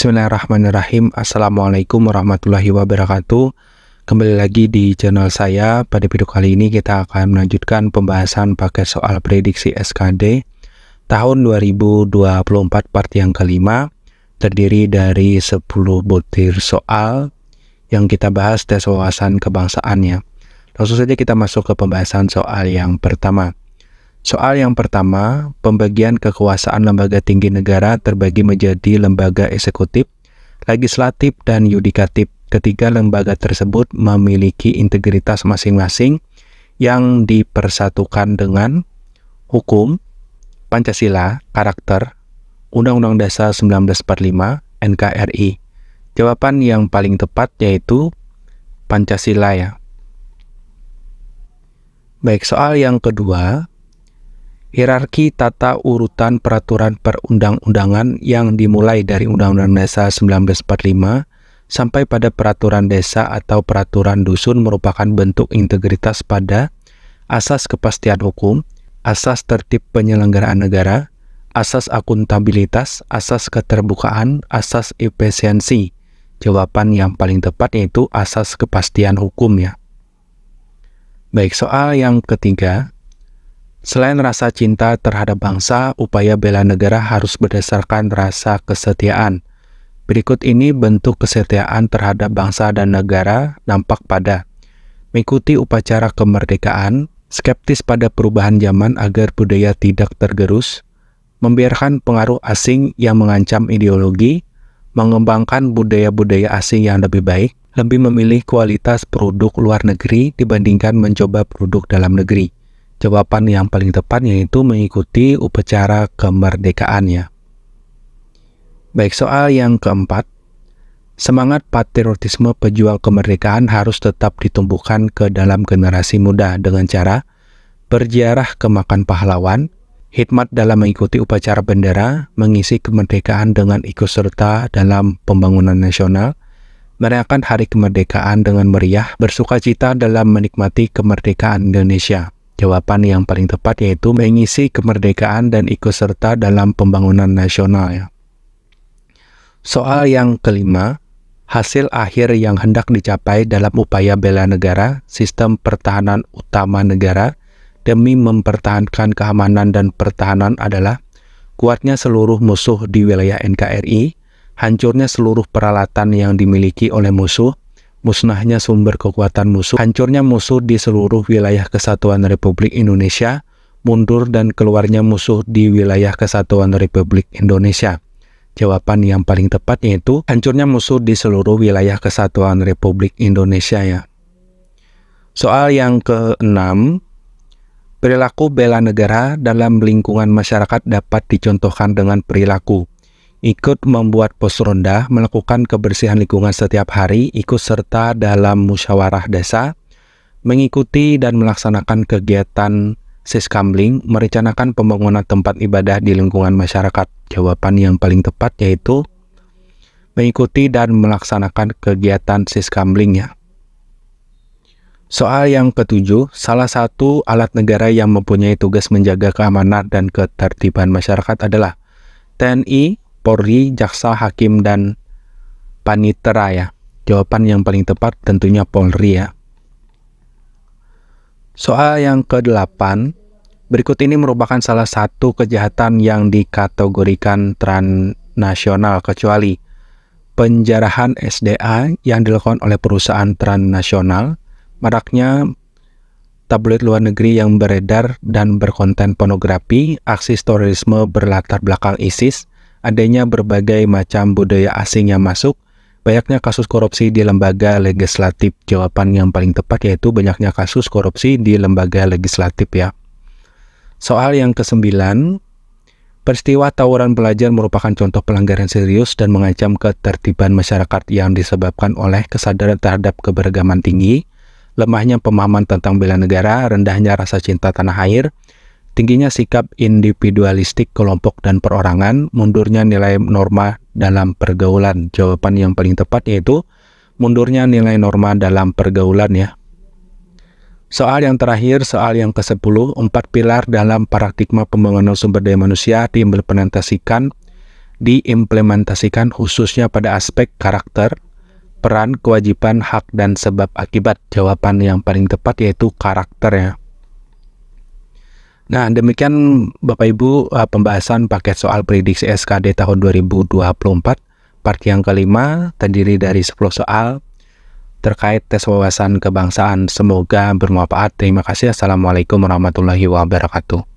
Bismillahirrahmanirrahim. Assalamualaikum warahmatullahi wabarakatuh. Kembali lagi di channel saya. Pada video kali ini kita akan melanjutkan pembahasan paket soal prediksi SKD tahun 2024 part yang kelima, terdiri dari 10 butir soal yang kita bahas tes wawasan kebangsaannya. Langsung saja kita masuk ke pembahasan soal yang pertama. Soal yang pertama, pembagian kekuasaan lembaga tinggi negara terbagi menjadi lembaga eksekutif, legislatif, dan yudikatif. Ketiga lembaga tersebut memiliki integritas masing-masing yang dipersatukan dengan hukum, Pancasila, karakter, Undang-Undang Dasar 1945, NKRI. Jawaban yang paling tepat yaitu Pancasila ya. Baik, soal yang kedua. Hierarki tata urutan peraturan perundang-undangan yang dimulai dari Undang-Undang Dasar 1945 sampai pada peraturan desa atau peraturan dusun merupakan bentuk integritas pada asas kepastian hukum, asas tertib penyelenggaraan negara, asas akuntabilitas, asas keterbukaan, asas efisiensi. Jawaban yang paling tepat yaitu asas kepastian hukum ya. Baik, soal yang ketiga. Selain rasa cinta terhadap bangsa, upaya bela negara harus berdasarkan rasa kesetiaan. Berikut ini bentuk kesetiaan terhadap bangsa dan negara nampak pada mengikuti upacara kemerdekaan, skeptis pada perubahan zaman agar budaya tidak tergerus, membiarkan pengaruh asing yang mengancam ideologi, mengembangkan budaya-budaya asing yang lebih baik, lebih memilih kualitas produk luar negeri dibandingkan mencoba produk dalam negeri. Jawaban yang paling tepat yaitu mengikuti upacara kemerdekaannya. Baik, soal yang keempat. Semangat patriotisme pejuang kemerdekaan harus tetap ditumbuhkan ke dalam generasi muda dengan cara berziarah ke makam pahlawan, hikmat dalam mengikuti upacara bendera, mengisi kemerdekaan dengan ikut serta dalam pembangunan nasional, merayakan hari kemerdekaan dengan meriah, bersukacita dalam menikmati kemerdekaan Indonesia. Jawaban yang paling tepat yaitu mengisi kemerdekaan dan ikut serta dalam pembangunan nasional ya. Soal yang kelima, hasil akhir yang hendak dicapai dalam upaya bela negara, sistem pertahanan utama negara demi mempertahankan keamanan dan pertahanan adalah kuatnya seluruh musuh di wilayah NKRI, hancurnya seluruh peralatan yang dimiliki oleh musuh, musnahnya sumber kekuatan musuh, hancurnya musuh di seluruh wilayah Kesatuan Republik Indonesia, mundur dan keluarnya musuh di wilayah Kesatuan Republik Indonesia. Jawaban yang paling tepat yaitu hancurnya musuh di seluruh wilayah Kesatuan Republik Indonesia ya. Soal yang keenam, perilaku bela negara dalam lingkungan masyarakat dapat dicontohkan dengan perilaku ikut membuat pos ronda, melakukan kebersihan lingkungan setiap hari, ikut serta dalam musyawarah desa, mengikuti dan melaksanakan kegiatan siskamling, merencanakan pembangunan tempat ibadah di lingkungan masyarakat. Jawaban yang paling tepat yaitu mengikuti dan melaksanakan kegiatan siskamling ya. Soal yang ketujuh, salah satu alat negara yang mempunyai tugas menjaga keamanan dan ketertiban masyarakat adalah TNI, Polri, Jaksa, Hakim, dan Panitera ya. Jawaban yang paling tepat tentunya Polri ya. Soal yang ke-8, berikut ini merupakan salah satu kejahatan yang dikategorikan transnasional kecuali penjarahan SDA yang dilakukan oleh perusahaan transnasional, maraknya tabloid luar negeri yang beredar dan berkonten pornografi, aksi terorisme berlatar belakang ISIS, adanya berbagai macam budaya asing yang masuk, banyaknya kasus korupsi di lembaga legislatif. Jawaban yang paling tepat yaitu banyaknya kasus korupsi di lembaga legislatif ya. Soal yang ke-9, peristiwa tawuran pelajar merupakan contoh pelanggaran serius dan mengancam ketertiban masyarakat yang disebabkan oleh kesadaran terhadap keberagaman tinggi, lemahnya pemahaman tentang bela negara, rendahnya rasa cinta tanah air, tingginya sikap individualistik kelompok dan perorangan, mundurnya nilai norma dalam pergaulan. Jawaban yang paling tepat yaitu mundurnya nilai norma dalam pergaulan ya. Soal yang terakhir, soal yang ke-10, 4 pilar dalam paradigma pembangunan sumber daya manusia diimplementasikan diimplementasikan khususnya pada aspek karakter, peran, kewajiban, hak, dan sebab akibat. Jawaban yang paling tepat yaitu karakter ya. Nah, demikian Bapak Ibu pembahasan paket soal prediksi SKD tahun 2024. Part yang kelima terdiri dari 10 soal terkait tes wawasan kebangsaan. Semoga bermanfaat. Terima kasih. Assalamualaikum warahmatullahi wabarakatuh.